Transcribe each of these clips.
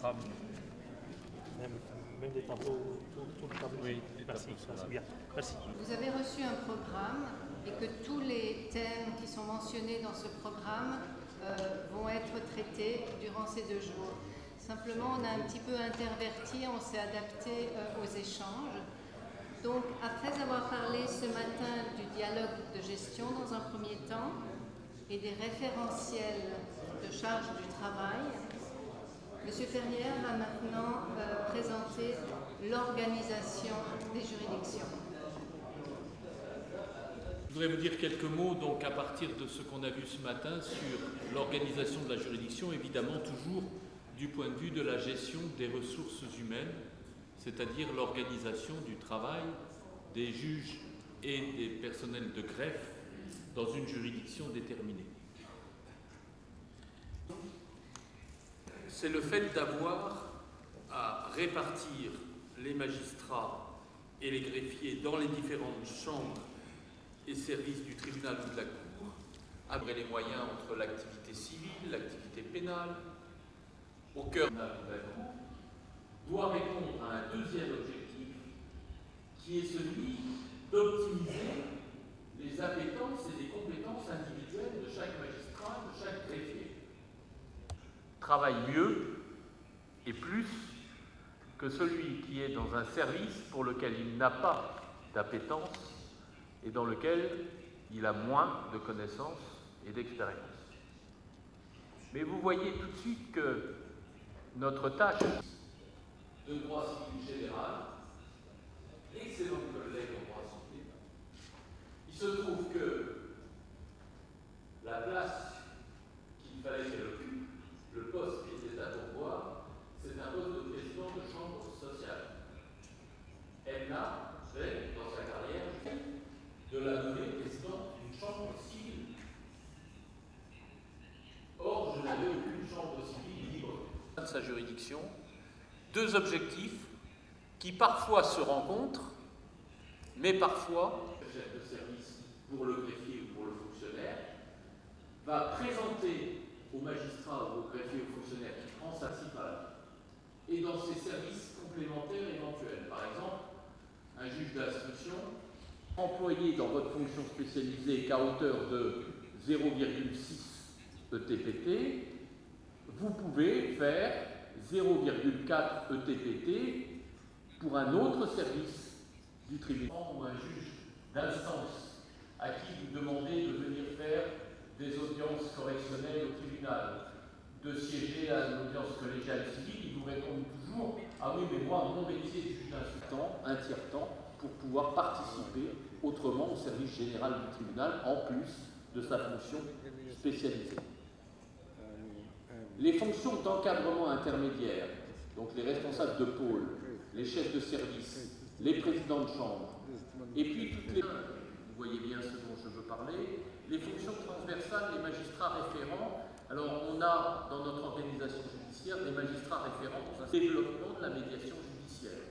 programme. Même des tableaux, tout le tableau. Oui, merci, c'est bien. Merci. Vous avez reçu un programme et que tous les thèmes qui sont mentionnés dans ce programme vont être traités durant ces 2 jours. Simplement, on a un petit peu interverti, on s'est adapté aux échanges. Donc, après avoir parlé ce matin du dialogue de gestion dans un premier temps et des référentiels de charge du travail, M. Ferrière va maintenant présenter l'organisation des juridictions. Je voudrais vous dire quelques mots donc à partir de ce qu'on a vu ce matin sur l'organisation de la juridiction, évidemment toujours du point de vue de la gestion des ressources humaines, c'est-à-dire l'organisation du travail des juges et des personnels de greffe dans une juridiction déterminée. C'est le fait d'avoir à répartir les magistrats et les greffiers dans les différentes chambres et services du tribunal ou de la cour, après les moyens entre l'activité civile, l'activité pénale, au cœur de la cour, doit répondre à un deuxième objectif qui est celui d'optimiser les appétences et les compétences individuelles de chaque magistrat, de chaque greffier. Travaille mieux et plus que celui qui est dans un service pour lequel il n'a pas d'appétence et dans lequel il a moins de connaissances et d'expérience. Mais vous voyez tout de suite que notre tâche de droit civil général, excellent collègue en droit civil, il se trouve que la place qu'il fallait qu'elle occupe, le poste qui était à pourvoir, c'est un poste de président de chambre sociale. Elle n'a fait, dans sa carrière, de la nommer présidente d'une chambre civile. Or, je n'avais aucune chambre civile libre de sa juridiction. 2 objectifs qui parfois se rencontrent, mais parfois, le chef de service pour le greffier ou pour le fonctionnaire va présenter au magistrat ou au greffier ou au fonctionnaire qui prend sa principale et dans ses services complémentaires éventuels. Par exemple, un juge d'instruction employé dans votre fonction spécialisée qu'à hauteur de 0,6 ETPT, vous pouvez faire 0,4 ETPT pour un autre service du tribunal ou un juge d'instance à qui vous demandez de venir faire des audiences correctionnelles au tribunal, de siéger à l'audience collégiale civile, ils vous répondent toujours « Ah oui, mais moi, mon métier de juge d'instruction, un tiers-temps, pour pouvoir participer autrement au service général du tribunal, en plus de sa fonction spécialisée. » Les fonctions d'encadrement intermédiaire, donc les responsables de pôle, les chefs de service, les présidents de chambre, et puis toutes les... Vous voyez bien ce dont je veux parler, les fonctions transversales, les magistrats référents. Alors on a dans notre organisation judiciaire des magistrats référents dans un développement de la médiation judiciaire.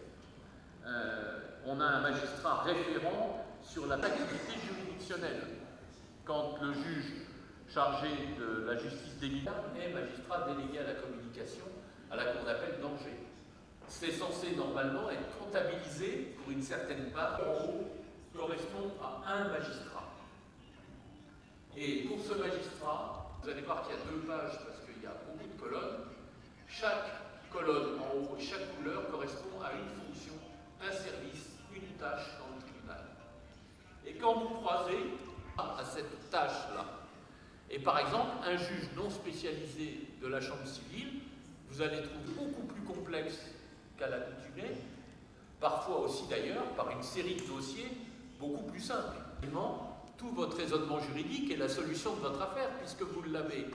On a un magistrat référent sur la activité juridictionnelle. Quand le juge chargé de la justice des mineurs est magistrat délégué à la communication, à la qu'on appelle danger. C'est censé normalement être comptabilisé pour une certaine part, en haut, correspond à un magistrat. Et pour ce magistrat, vous allez voir qu'il y a 2 pages parce qu'il y a beaucoup de colonnes. Chaque colonne en haut et chaque couleur correspond à une fonction, un service, une tâche dans le tribunal. Et quand vous croisez à cette tâche-là, et par exemple, un juge non spécialisé de la chambre civile, vous allez trouver beaucoup plus complexe qu'à l'accoutumée, parfois aussi d'ailleurs par une série de dossiers beaucoup plus simples. Tout votre raisonnement juridique est la solution de votre affaire, puisque vous l'avez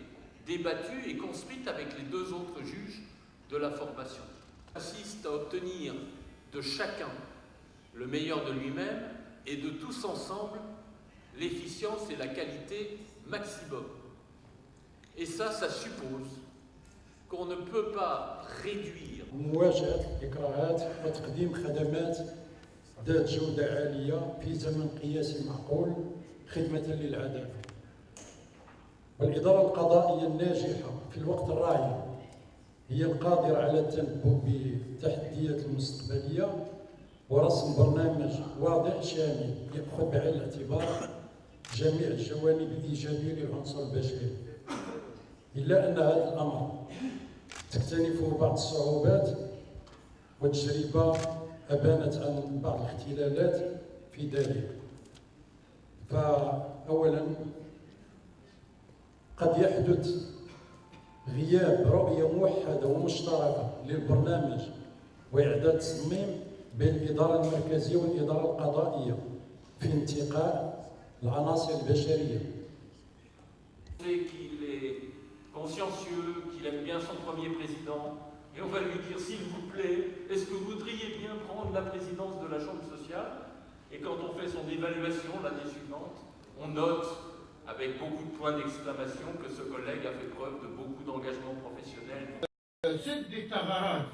débattue et construite avec les 2 autres juges de la formation. Consiste à obtenir de chacun le meilleur de lui-même et de tous ensemble l'efficience et la qualité maximum. Et ça suppose qu'on ne peut pas réduire. مواجهة الإكراهات وتقديم خدمات ذات جودة عالية في زمن قياسي معقول خدمة للعدالة. والإدارة القضائية الناجحة في الوقت الراهن هي القادرة على التنبؤ بالتحديات المستقبلية ورسم برنامج واضح شامل يأخذ بعين الاعتبار جميع الجوانب الإيجابية للعنصر البشري، إلا أن هذا الأمر تكتنفه بعض الصعوبات، والتجربة أبانت عن بعض الاختلالات في ذلك. فأولا قد يحدث غياب رؤية موحدة ومشتركة للبرنامج وإعداد تصميم بين الإدارة المركزية والإدارة القضائية في انتقاء العناصر البشرية. Qu'il est consciencieux, qu'il aime bien son premier président, et on va lui dire, s'il vous plaît, est-ce que vous voudriez bien prendre la présidence de la Chambre sociale? Et quand on fait son évaluation l'année suivante, on note avec beaucoup de points d'exclamation que ce collègue a fait preuve de beaucoup d'engagement professionnel. سد الثغرات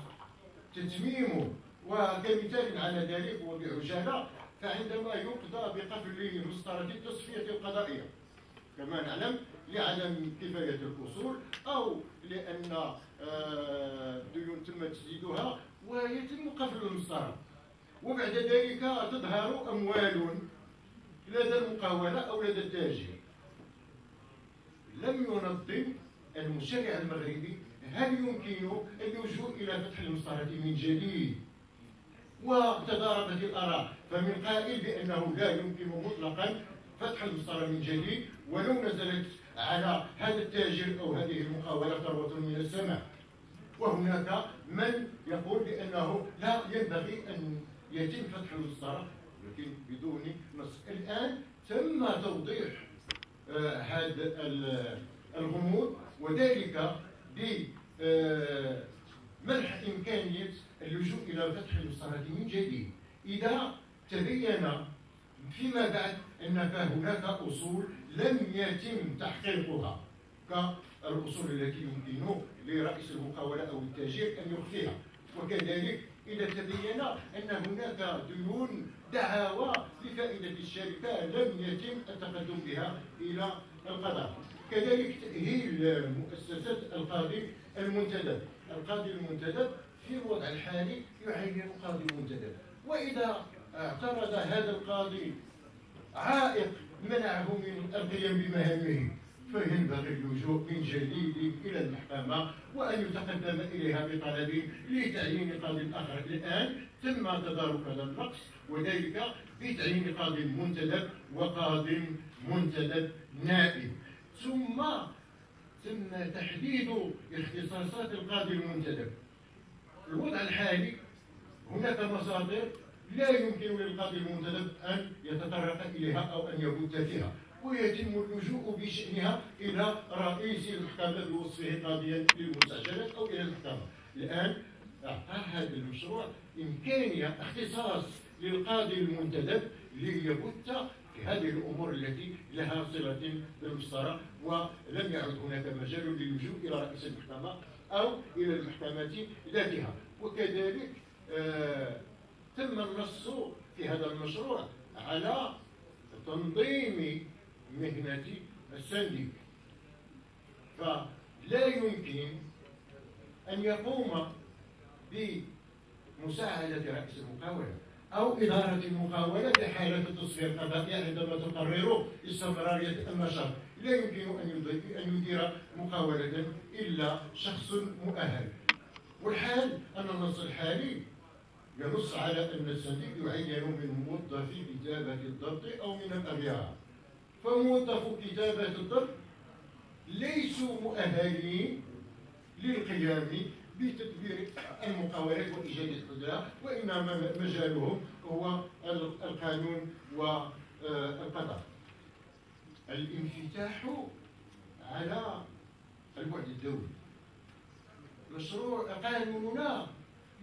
تتميمه، وكمثال على ذلك وبعجاله فعندما يقضى بقفل مسطرة التصفية القضائية كما نعلم لعدم كفاية الأصول أو لأن الديون تم تسديدها ويتم قفل المسطرة، وبعد ذلك تظهر أموال لدى المقاولة أو لدى التاجر. لم ينظم المشرع المغربي هل يمكن اللجوء إلى فتح المسطرة من جديد، وتضاربت الآراء، فمن قائل بأنه لا يمكن مطلقا فتح المسطرة من جديد ولو نزلت على هذا التاجر أو هذه المقاولة ثروة من السماء، وهناك من يقول بأنه لا ينبغي أن يتم فتح المسطرة لكن بدون نص. الآن تم توضيح هذا الغموض، وذلك بمنح إمكانية اللجوء إلى فتح المسطرة من جديد إذا تبين فيما بعد أن هناك أصول لم يتم تحقيقها كالأصول التي يمكن لرئيس المقاولة أو التاجر أن يخفيها، وكذلك إذا تبين أن هناك ديون دعاوى لفائدة الشركة لم يتم التقدم بها إلى القضاء. كذلك تأهيل مؤسسة القاضي المنتدب. القاضي المنتدب في الوضع الحالي يعين قاضي منتدب، وإذا اعترض هذا القاضي عائق منعه من القيام بمهامه فينبغي اللجوء من جديد إلى المحكمة وأن يتقدم إليها بطلب لتعيين قاضي آخر. الآن تم تدارك هذا النقص، وذلك بتعيين قاضي منتدب وقاضي منتدب نائب. ثم تم تحديد اختصاصات القاضي المنتدب. الوضع الحالي هناك مصادر لا يمكن للقاضي المنتدب أن يتطرق إليها أو أن يبت فيها، ويتم اللجوء بشأنها إلى رئيس المحكمة بوصفه قاضيا للمستعجلات أو إلى المحكمة. الآن أعطى هذا المشروع إمكانية اختصاص للقاضي المنتدب ليبت في هذه الأمور التي لها صلة بالمسطرة، ولم يعد هناك مجال للجوء إلى رئيس المحكمة أو إلى المحكمة ذاتها. وكذلك تم النص في هذا المشروع على تنظيم مهنة السندي، فلا يمكن أن يقوم بمساعدة رئيس المقاولة أو إدارة المقاولة بحالة التصفية القضائية عندما تقرر استمرارية النشاط. لا يمكن أن يدير مقاولة إلا شخص مؤهل. والحال أن النص الحالي ينص على أن السندي يعين من موظفي كتابة الضبط أو من الأبيار، فموظف كتابة الضبط ليسوا مؤهلين للقيام بتدبير المقاولات وإيجاد الحدود، وإنما مجالهم هو القانون والقضاء. الانفتاح على البعد الدولي. مشروع قانوننا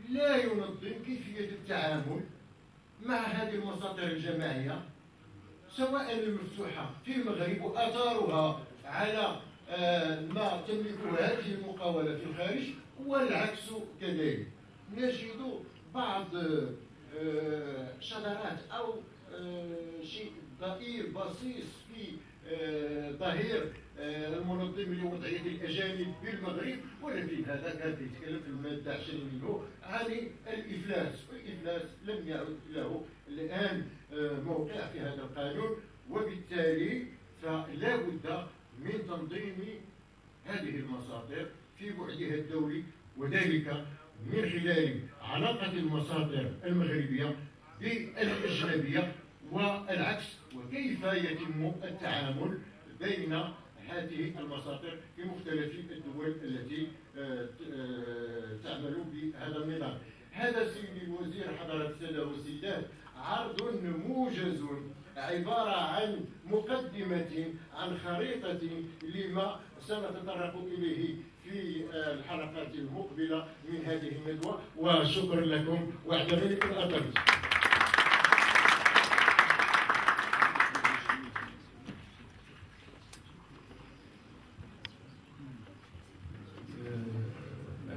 لا ينظم كيفية التعامل مع هذه المساطر الجماعية سواء المفتوحة في المغرب وآثارها على ما تملكه هذه المقاولة في الخارج، والعكس كذلك. نجد بعض شذرات أو شيء ضئيل بسيط في ظهير المنظم لوضعية الأجانب بالمغرب، ولكن هذا كان يتكلم في المادة 20 منه عن الإفلاس، والإفلاس لم يعد له الآن موقع في هذا القانون، وبالتالي فلا بد من تنظيم هذه المصادر في بعدها الدولي، وذلك من خلال علاقة المصادر المغربية بالأجنبية والعكس، وكيف يتم التعامل بين هذه المصادر في مختلف الدول التي تعمل بهذا النظام. هذا سيدي الوزير حضرة السادة والسيدات عرض موجز عبارة عن مقدمة عن خريطة لما سنتطرق إليه في الحلقات المقبلة من هذه الندوة، وشكرا لكم واعتذروا إن أطلت.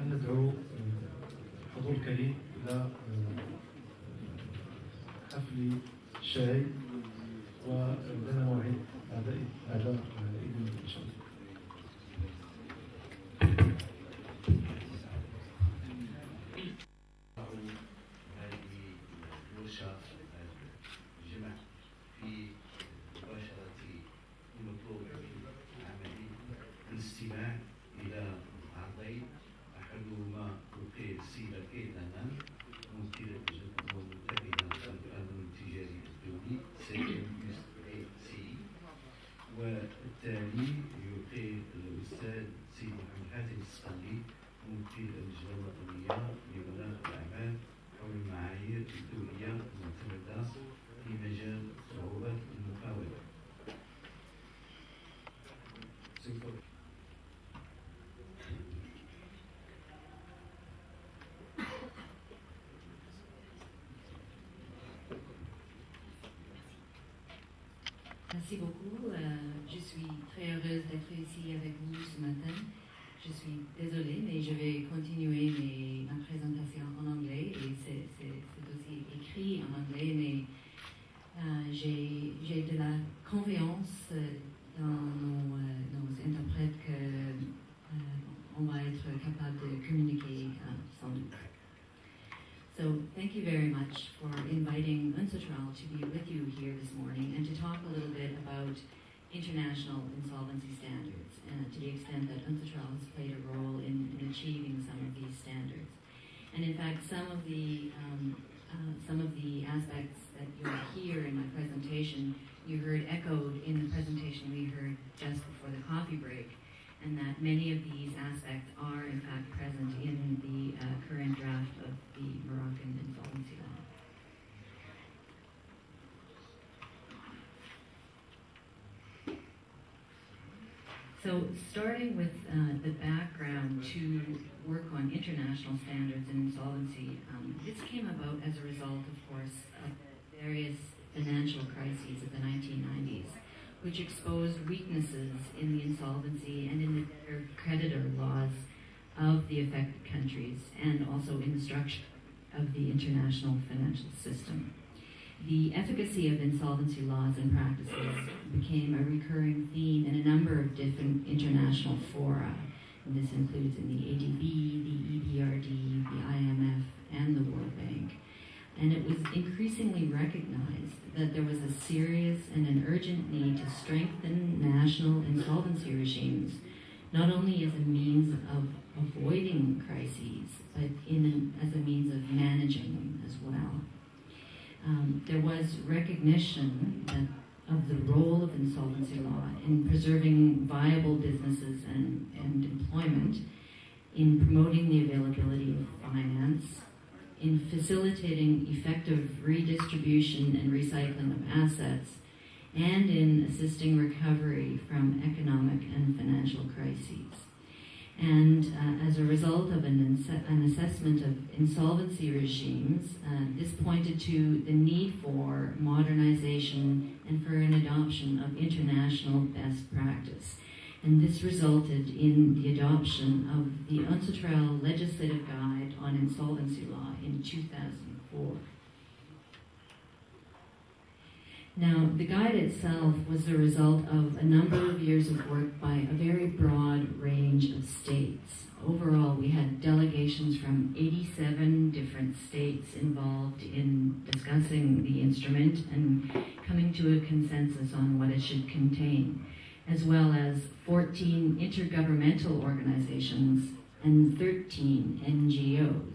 ندعو الحضور الكريم إلى حفل شاي، ولنا موعد بعد إذن إن شاء الله. هذه الورشة الجمع في مباشرة المطلوب العملي الاستماع إلى عرضين، أحدهما يلقي السيدة كيتانا ممثلة القانون التجاري الدولي CMUSAC، والثاني يلقي الأستاذ سيد محمد حاتم السقلي ممثل اللجنة الوطنية لبناء الأعمال حول المعايير الدولية المعتمدة في مجال صعوبة المقاولة. Merci beaucoup. Je suis très heureuse d'être ici avec vous ce matin. Je suis désolée, mais je vais continuer ma présentation en anglais, et c'est aussi écrit en anglais, mais j'ai de la confiance dans nos interprètes qu'on va être capable de communiquer sans doute. So thank you very much for inviting UNCITRAL to be with you here this morning and to talk a little bit about international insolvency standards, to the extent that UNCITRAL has played a role in achieving some of these standards. And in fact, some of the aspects that you'll hear in my presentation, you heard echoed in the presentation we heard just before the coffee break, and that many of these aspects are in fact present in the current draft of the Moroccan insolvency law. So starting with the background to work on international standards in insolvency, this came about as a result, of course, of the various financial crises of the 1990s, which exposed weaknesses in the insolvency and in the creditor laws of the affected countries, and also in the structure of the international financial system. The efficacy of insolvency laws and practices became a recurring theme in a number of different international fora. And this includes in the ADB, the EBRD, the IMF, and the World Bank. And it was increasingly recognized that there was a serious and an urgent need to strengthen national insolvency regimes, not only as a means of avoiding crises, but as a means of managing them as well. There was recognition of the role of insolvency law in preserving viable businesses and employment, in promoting the availability of finance, in facilitating effective redistribution and recycling of assets, and in assisting recovery from economic and financial crises. And as a result of an assessment of insolvency regimes, this pointed to the need for modernization and for an adoption of international best practice. And this resulted in the adoption of the UNCITRAL Legislative Guide on Insolvency Law in 2004. Now, the guide itself was the result of a number of years of work by a very broad range of states. Overall, we had delegations from 87 different states involved in discussing the instrument and coming to a consensus on what it should contain, as well as 14 intergovernmental organizations and 13 NGOs.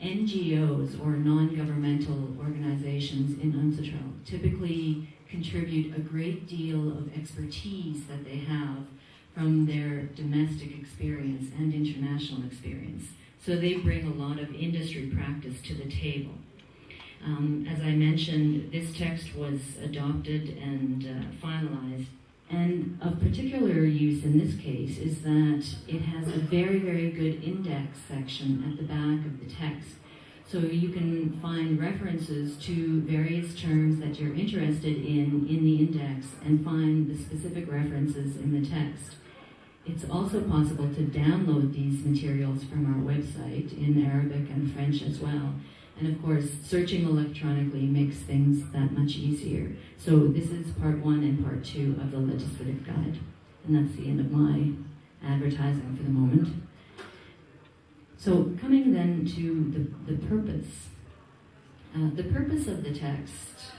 NGOs, or non-governmental organizations in UNCITRAL, typically contribute a great deal of expertise that they have from their domestic experience and international experience. So they bring a lot of industry practice to the table. As I mentioned, this text was adopted and finalized. And of particular use in this case is that it has a very, very good index section at the back of the text. So you can find references to various terms that you're interested in the index and find the specific references in the text. It's also possible to download these materials from our website in Arabic and French as well. And of course, searching electronically makes things that much easier. So this is part 1 and part 2 of the legislative guide. And that's the end of my advertising for the moment. So coming then to the purpose. The purpose of the text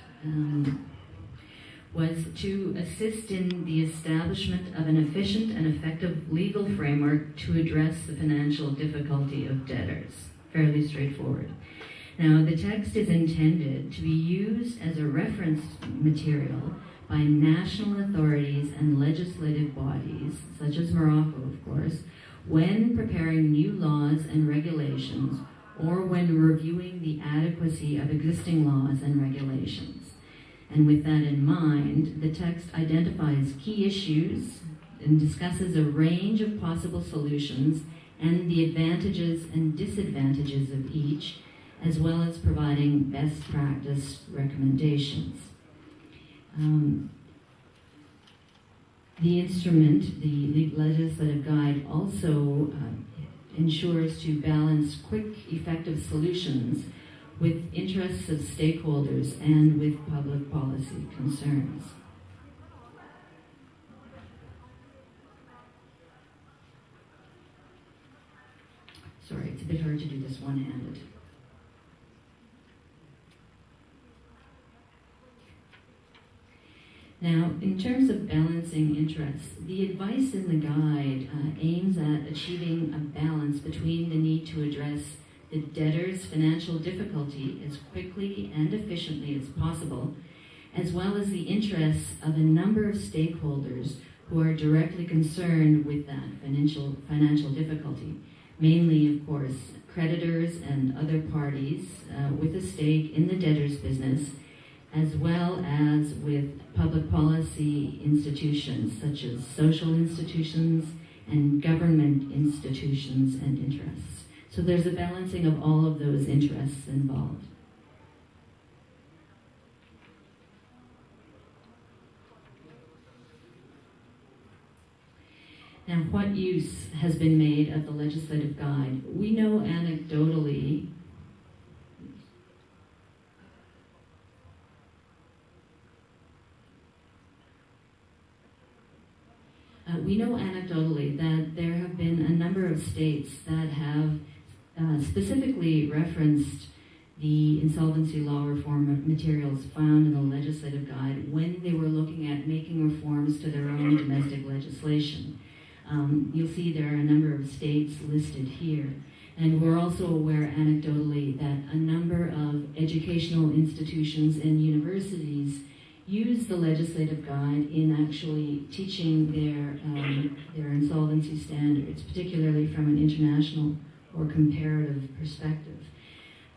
was to assist in the establishment of an efficient and effective legal framework to address the financial difficulty of debtors. Fairly straightforward. Now, the text is intended to be used as a reference material by national authorities and legislative bodies, such as Morocco, of course, when preparing new laws and regulations or when reviewing the adequacy of existing laws and regulations. And with that in mind, the text identifies key issues and discusses a range of possible solutions and the advantages and disadvantages of each, as well as providing best practice recommendations. The instrument, the legislative guide, also ensures to balance quick, effective solutions with interests of stakeholders and with public policy concerns. Sorry, it's a bit hard to do this one-handed. Now, in terms of balancing interests, the advice in the guide aims at achieving a balance between the need to address the debtor's financial difficulty as quickly and efficiently as possible, as well as the interests of a number of stakeholders who are directly concerned with that financial difficulty, mainly, of course, creditors and other parties with a stake in the debtor's business, as well as with public policy institutions such as social institutions and government institutions and interests. So there's a balancing of all of those interests involved. Now, what use has been made of the legislative guide? We know anecdotally that there have been a number of states that have specifically referenced the insolvency law reform materials found in the legislative guide when they were looking at making reforms to their own domestic legislation. You'll see there are a number of states listed here. And we're also aware anecdotally that a number of educational institutions and universities use the legislative guide in actually teaching their insolvency standards, particularly from an international or comparative perspective.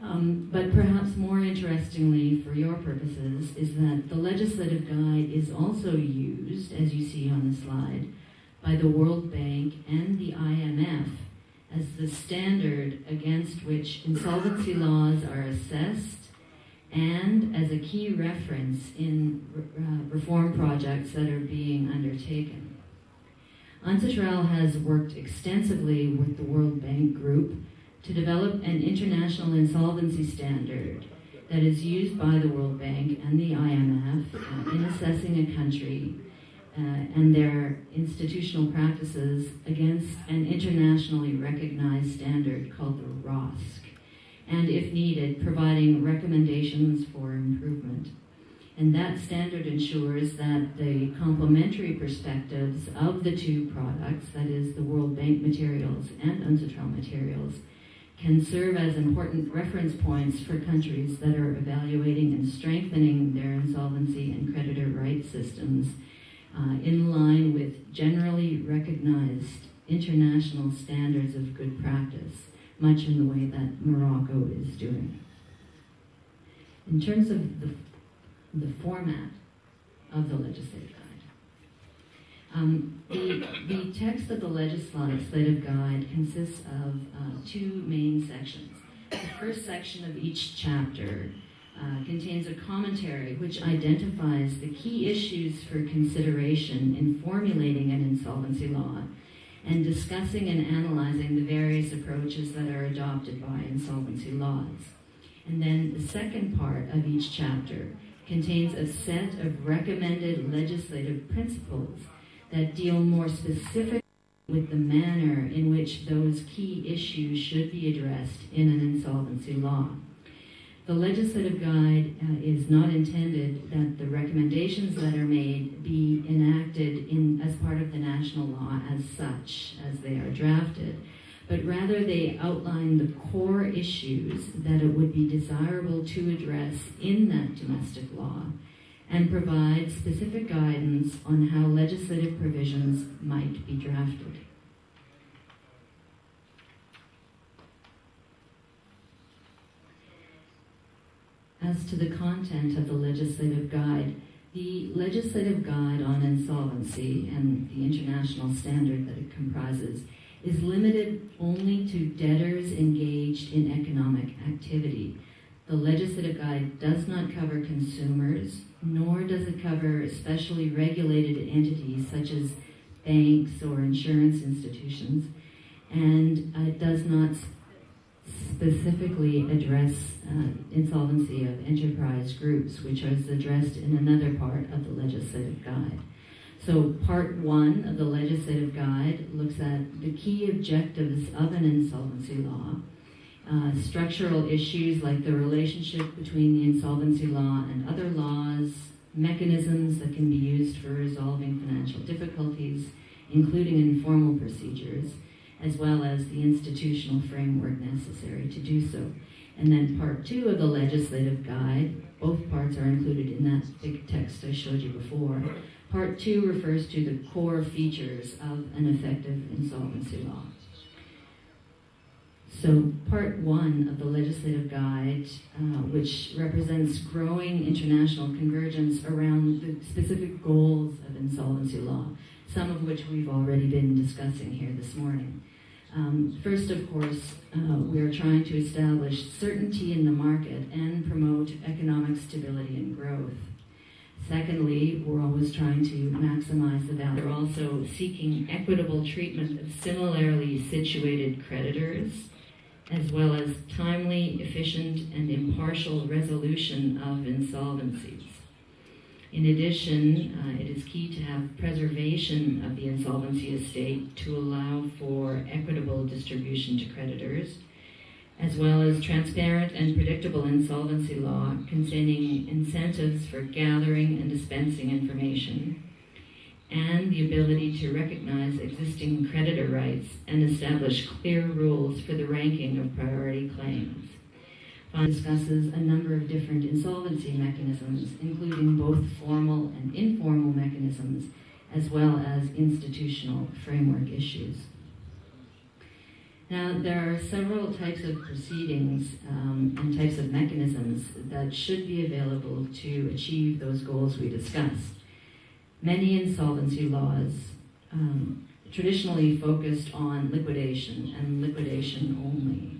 But perhaps more interestingly for your purposes is that the legislative guide is also used, as you see on the slide, by the World Bank and the IMF as the standard against which insolvency laws are assessed and as a key reference in reform projects that are being undertaken. UNCITRAL has worked extensively with the World Bank Group to develop an international insolvency standard that is used by the World Bank and the IMF in assessing a country and their institutional practices against an internationally recognized standard called the ROSC, and if needed, providing recommendations for improvement. And that standard ensures that the complementary perspectives of the two products, that is the World Bank materials and UNCITRAL materials, can serve as important reference points for countries that are evaluating and strengthening their insolvency and creditor rights systems in line with generally recognized international standards of good practice, much in the way that Morocco is doing. In terms of the format of the legislative guide, the text of the legislative guide consists of two main sections. The first section of each chapter contains a commentary which identifies the key issues for consideration in formulating an insolvency law and discussing and analyzing the various approaches that are adopted by insolvency laws. And then the second part of each chapter contains a set of recommended legislative principles that deal more specifically with the manner in which those key issues should be addressed in an insolvency law. The legislative guide is not intended that the recommendations that are made be enacted as part of the national law as such, as they are drafted, but rather they outline the core issues that it would be desirable to address in that domestic law and provide specific guidance on how legislative provisions might be drafted. As to the content of the legislative guide on insolvency and the international standard that it comprises is limited only to debtors engaged in economic activity. The legislative guide does not cover consumers, nor does it cover especially regulated entities such as banks or insurance institutions, and it does not specifically address insolvency of enterprise groups, which is addressed in another part of the legislative guide. So part one of the legislative guide looks at the key objectives of an insolvency law, structural issues like the relationship between the insolvency law and other laws, mechanisms that can be used for resolving financial difficulties, including informal procedures, as well as the institutional framework necessary to do so. And then part two of the legislative guide, both parts are included in that big text I showed you before. Part two refers to the core features of an effective insolvency law. So part one of the legislative guide, which represents growing international convergence around the specific goals of insolvency law, some of which we've already been discussing here this morning. First, of course, we are trying to establish certainty in the market and promote economic stability and growth. Secondly, we're always trying to maximize the value. We're also seeking equitable treatment of similarly situated creditors, as well as timely, efficient, and impartial resolution of insolvencies. In addition, it is key to have preservation of the insolvency estate to allow for equitable distribution to creditors, as well as transparent and predictable insolvency law containing incentives for gathering and dispensing information, and the ability to recognize existing creditor rights and establish clear rules for the ranking of priority claims. It discusses a number of different insolvency mechanisms, including both formal and informal mechanisms, as well as institutional framework issues. Now, there are several types of proceedings and types of mechanisms that should be available to achieve those goals we discussed. Many insolvency laws traditionally focused on liquidation and liquidation only.